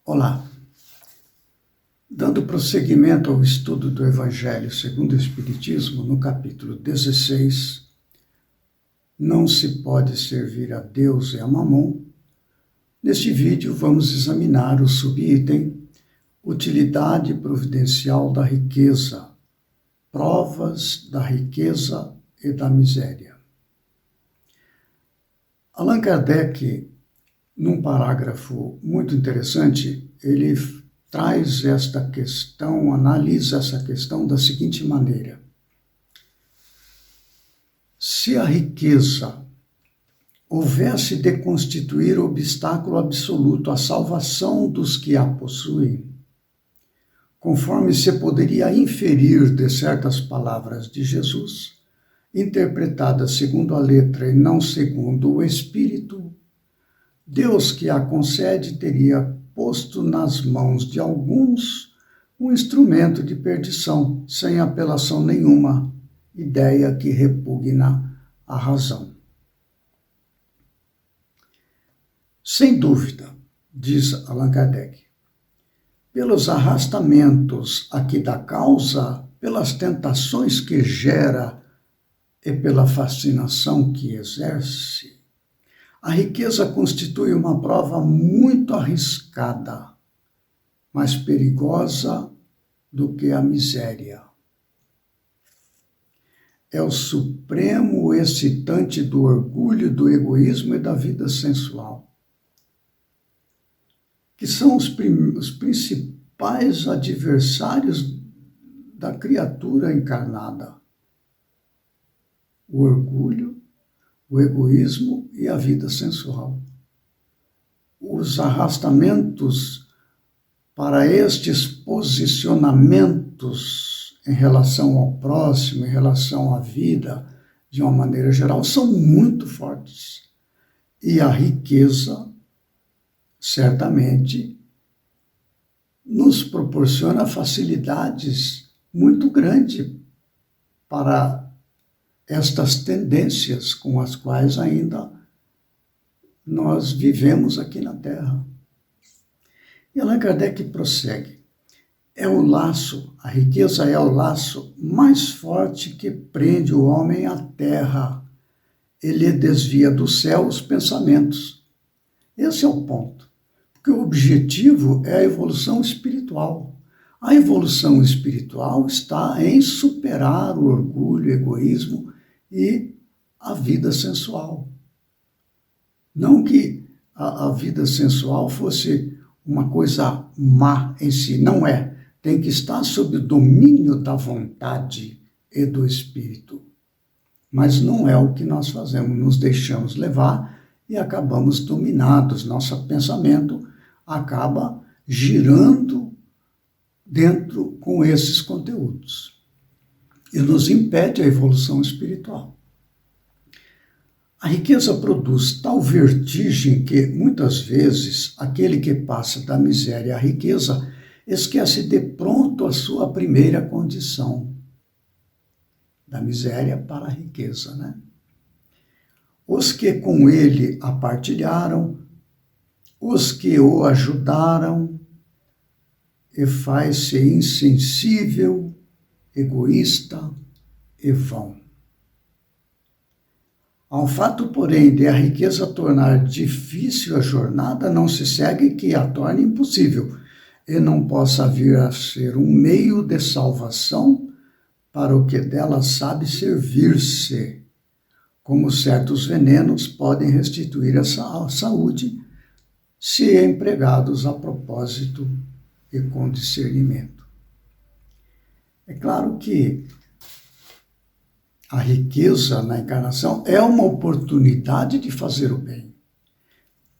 Olá, dando prosseguimento ao estudo do Evangelho segundo o Espiritismo, no capítulo 16, não se pode servir a Deus e a Mamon. Neste vídeo vamos examinar o subitem Utilidade providencial da riqueza, provas da riqueza e da miséria. Allan Kardec, num parágrafo muito interessante, ele traz esta questão, analisa essa questão da seguinte maneira: se a riqueza houvesse de constituir obstáculo absoluto à salvação dos que a possuem, conforme se poderia inferir de certas palavras de Jesus, interpretadas segundo a letra e não segundo o espírito, Deus que a concede teria posto nas mãos de alguns um instrumento de perdição, sem apelação nenhuma, ideia que repugna à razão. Sem dúvida, diz Allan Kardec, pelos arrastamentos aqui da causa, pelas tentações que gera e pela fascinação que exerce, a riqueza constitui uma prova muito arriscada, mais perigosa do que a miséria. É o supremo excitante do orgulho, do egoísmo e da vida sensual, que são os principais adversários da criatura encarnada. O orgulho, o egoísmo e a vida sensual. Os arrastamentos para estes posicionamentos em relação ao próximo, em relação à vida, de uma maneira geral, são muito fortes. E a riqueza, certamente, nos proporciona facilidades muito grandes para estas tendências com as quais ainda nós vivemos aqui na Terra. E Allan Kardec prossegue. É o laço, a riqueza é o laço mais forte que prende o homem à terra. Ele desvia do céu os pensamentos. Esse é o ponto. Porque o objetivo é a evolução espiritual. A evolução espiritual está em superar o orgulho, o egoísmo e a vida sensual. Não que a vida sensual fosse uma coisa má em si, não é. Tem que estar sob o domínio da vontade e do espírito. Mas não é o que nós fazemos, nos deixamos levar e acabamos dominados. Nosso pensamento acaba girando dentro com esses conteúdos e nos impede a evolução espiritual. A riqueza produz tal vertigem que, muitas vezes, aquele que passa da miséria à riqueza esquece de pronto a sua primeira condição, da miséria para a riqueza, né? Os que com ele a partilharam, os que o ajudaram, e faz-se insensível, egoísta e vão. Ao fato, porém, de a riqueza tornar difícil a jornada, não se segue que a torne impossível e não possa vir a ser um meio de salvação para o que dela sabe servir-se, como certos venenos podem restituir a saúde, se empregados a propósito e com discernimento. É claro que a riqueza na encarnação é uma oportunidade de fazer o bem.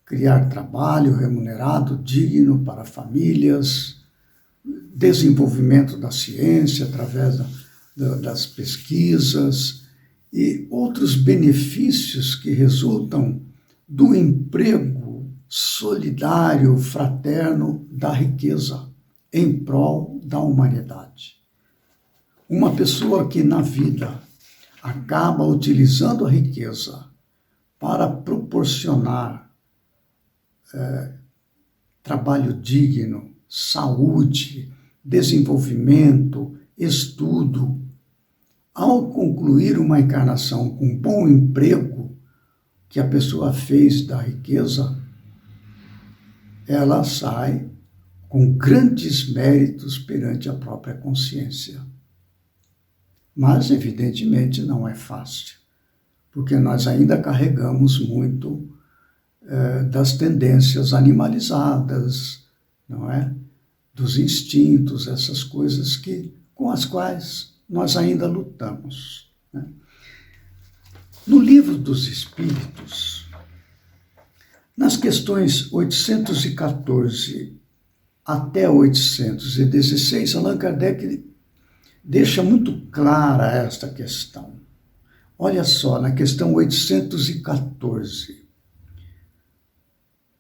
Criar trabalho remunerado, digno para famílias, desenvolvimento da ciência através das pesquisas e outros benefícios que resultam do emprego solidário, fraterno da riqueza em prol da humanidade. Uma pessoa que na vida acaba utilizando a riqueza para proporcionar trabalho digno, saúde, desenvolvimento, estudo. Ao concluir uma encarnação com um bom emprego que a pessoa fez da riqueza, ela sai com grandes méritos perante a própria consciência. Mas, evidentemente, não é fácil, porque nós ainda carregamos muito das tendências animalizadas, não é? Dos instintos, essas coisas com as quais nós ainda lutamos, né? No Livro dos Espíritos, nas questões 814 até 816, Allan Kardec deixa muito clara esta questão. Olha só, na questão 814.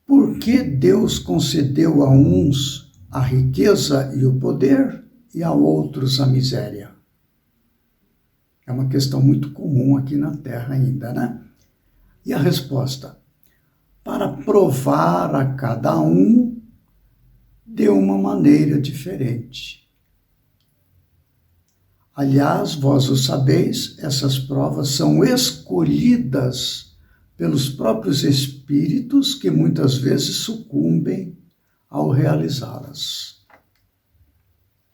Por que Deus concedeu a uns a riqueza e o poder e a outros a miséria? É uma questão muito comum aqui na Terra ainda, né? E a resposta: para provar a cada um de uma maneira diferente. Aliás, vós o sabeis, essas provas são escolhidas pelos próprios espíritos que muitas vezes sucumbem ao realizá-las.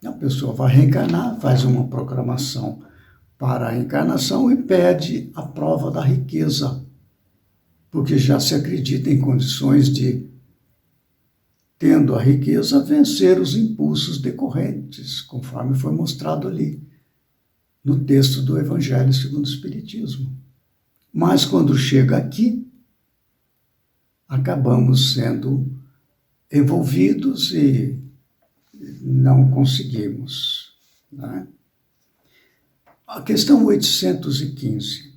A pessoa vai reencarnar, faz uma programação para a encarnação e pede a prova da riqueza, porque já se acredita em condições de, tendo a riqueza, vencer os impulsos decorrentes, conforme foi mostrado ali no texto do Evangelho segundo o Espiritismo. Mas quando chega aqui, acabamos sendo envolvidos e não conseguimos, né? A questão 815.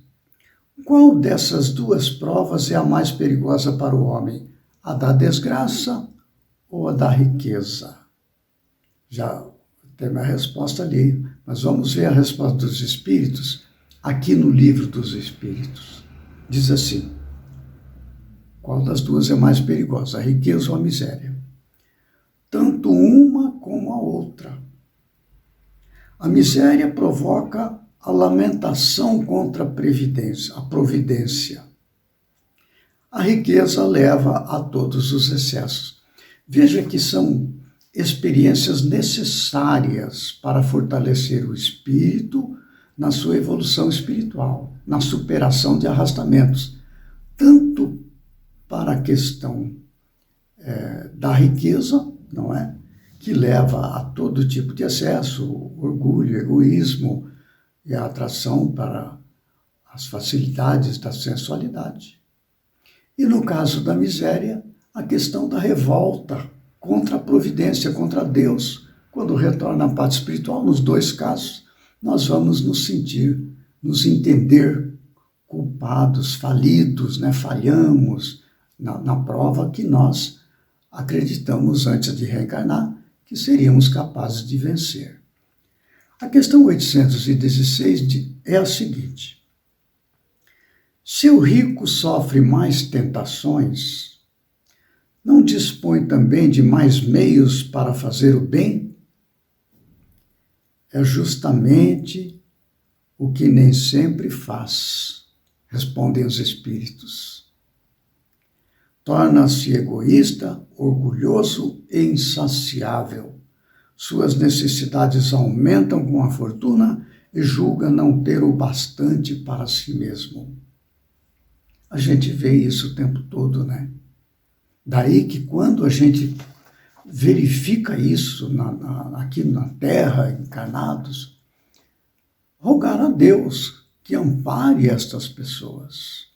Qual dessas duas provas é a mais perigosa para o homem? A da desgraça ou a da riqueza? Já tem a resposta ali, mas vamos ver a resposta dos Espíritos aqui no Livro dos Espíritos. Diz assim: qual das duas é mais perigosa, a riqueza ou a miséria? Tanto uma como a outra. A miséria provoca a lamentação contra a providência. A riqueza leva a todos os excessos. Veja que são experiências necessárias para fortalecer o espírito na sua evolução espiritual, na superação de arrastamentos, tanto para a questão da riqueza, não é? Que leva a todo tipo de excesso, orgulho, egoísmo e a atração para as facilidades da sensualidade. E no caso da miséria, a questão da revolta contra a providência, contra Deus. Quando retorna à parte espiritual, nos dois casos, nós vamos nos entender culpados, falidos, né? Falhamos na prova que nós acreditamos antes de reencarnar que seríamos capazes de vencer. A questão 816 é a seguinte: se o rico sofre mais tentações, não dispõe também de mais meios para fazer o bem? É justamente o que nem sempre faz, respondem os espíritos. Torna-se egoísta, orgulhoso e insaciável. Suas necessidades aumentam com a fortuna e julga não ter o bastante para si mesmo. A gente vê isso o tempo todo, né? Daí que quando a gente verifica isso aqui na Terra, encarnados, rogar a Deus que ampare estas pessoas,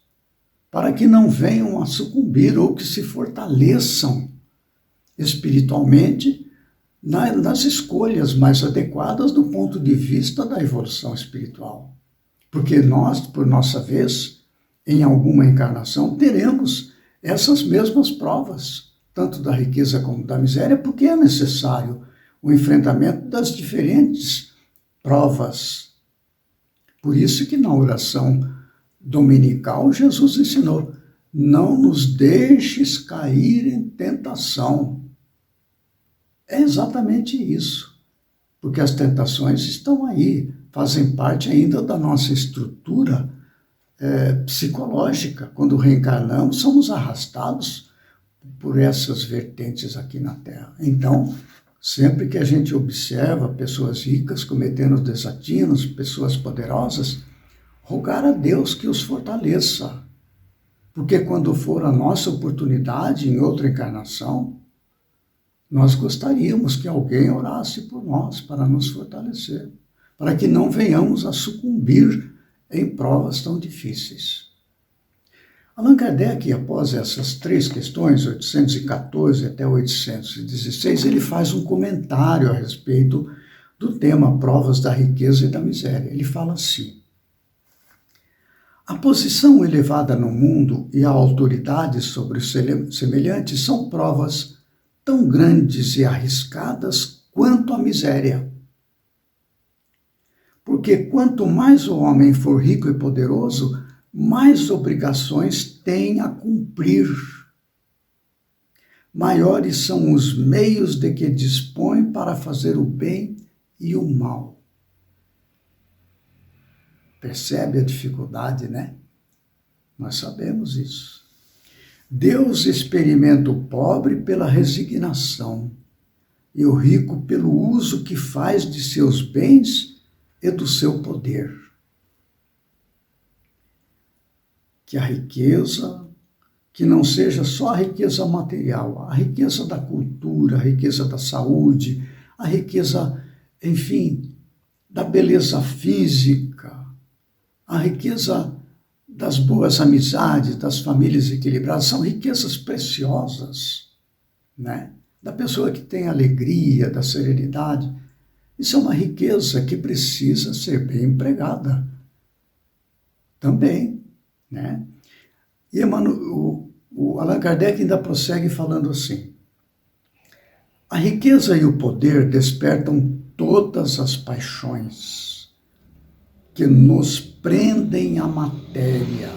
para que não venham a sucumbir ou que se fortaleçam espiritualmente nas escolhas mais adequadas do ponto de vista da evolução espiritual. Porque nós, por nossa vez, em alguma encarnação, teremos essas mesmas provas, tanto da riqueza como da miséria, porque é necessário o enfrentamento das diferentes provas. Por isso que na oração dominical Jesus ensinou: não nos deixes cair em tentação. É exatamente isso, porque as tentações estão aí, fazem parte ainda da nossa estrutura psicológica. Quando reencarnamos, somos arrastados por essas vertentes aqui na Terra. Então, sempre que a gente observa pessoas ricas cometendo desatinos, pessoas poderosas, rogar a Deus que os fortaleça. Porque quando for a nossa oportunidade em outra encarnação, nós gostaríamos que alguém orasse por nós para nos fortalecer, para que não venhamos a sucumbir em provas tão difíceis. Allan Kardec, após essas três questões, 814 até 816, ele faz um comentário a respeito do tema provas da riqueza e da miséria. Ele fala assim: a posição elevada no mundo e a autoridade sobre os semelhantes são provas tão grandes e arriscadas quanto a miséria. Porque quanto mais o homem for rico e poderoso, mais obrigações tem a cumprir. Maiores são os meios de que dispõe para fazer o bem e o mal. Percebe a dificuldade, né? Nós sabemos isso. Deus experimenta o pobre pela resignação e o rico pelo uso que faz de seus bens e do seu poder. Que a riqueza, que não seja só a riqueza material, a riqueza da cultura, a riqueza da saúde, a riqueza, enfim, da beleza física, a riqueza das boas amizades, das famílias equilibradas, são riquezas preciosas, né? Da pessoa que tem alegria, da serenidade. Isso é uma riqueza que precisa ser bem empregada também, né? E o Allan Kardec ainda prossegue falando assim: a riqueza e o poder despertam todas as paixões que nos prendem à matéria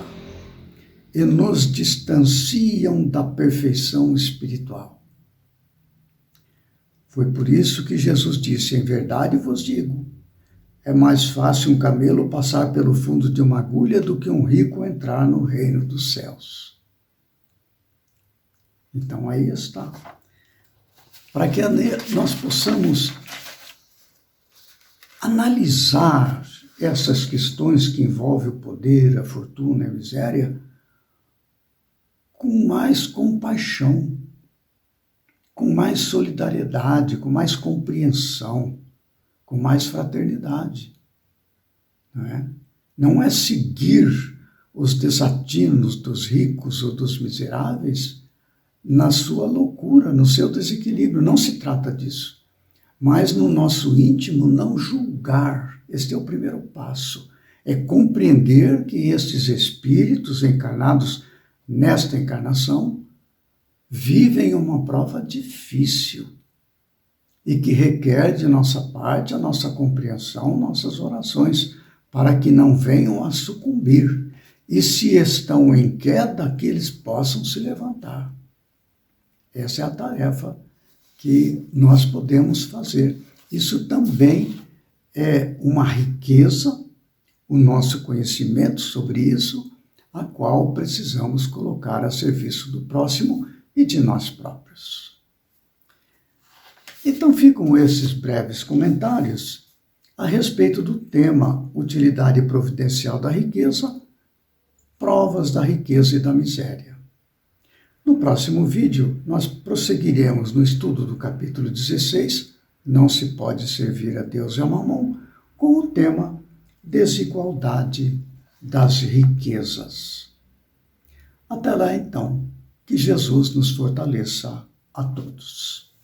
e nos distanciam da perfeição espiritual. Foi por isso que Jesus disse: em verdade vos digo, é mais fácil um camelo passar pelo fundo de uma agulha do que um rico entrar no reino dos céus. Então aí está. Para que nós possamos analisar essas questões que envolvem o poder, a fortuna e a miséria com mais compaixão, com mais solidariedade, com mais compreensão, com mais fraternidade. Não é seguir os desatinos dos ricos ou dos miseráveis na sua loucura, no seu desequilíbrio. Não se trata disso. Mas no nosso íntimo, não julgar. Este é o primeiro passo. É compreender que estes espíritos encarnados nesta encarnação vivem uma prova difícil e que requer de nossa parte a nossa compreensão, nossas orações, para que não venham a sucumbir. E se estão em queda, que eles possam se levantar. Essa é a tarefa que nós podemos fazer. Isso também é uma riqueza, o nosso conhecimento sobre isso, a qual precisamos colocar a serviço do próximo e de nós próprios. Então ficam esses breves comentários a respeito do tema utilidade providencial da riqueza, provas da riqueza e da miséria. No próximo vídeo, nós prosseguiremos no estudo do capítulo 16, Não se pode servir a Deus e a Mamon, com o tema desigualdade das riquezas. Até lá, então, que Jesus nos fortaleça a todos.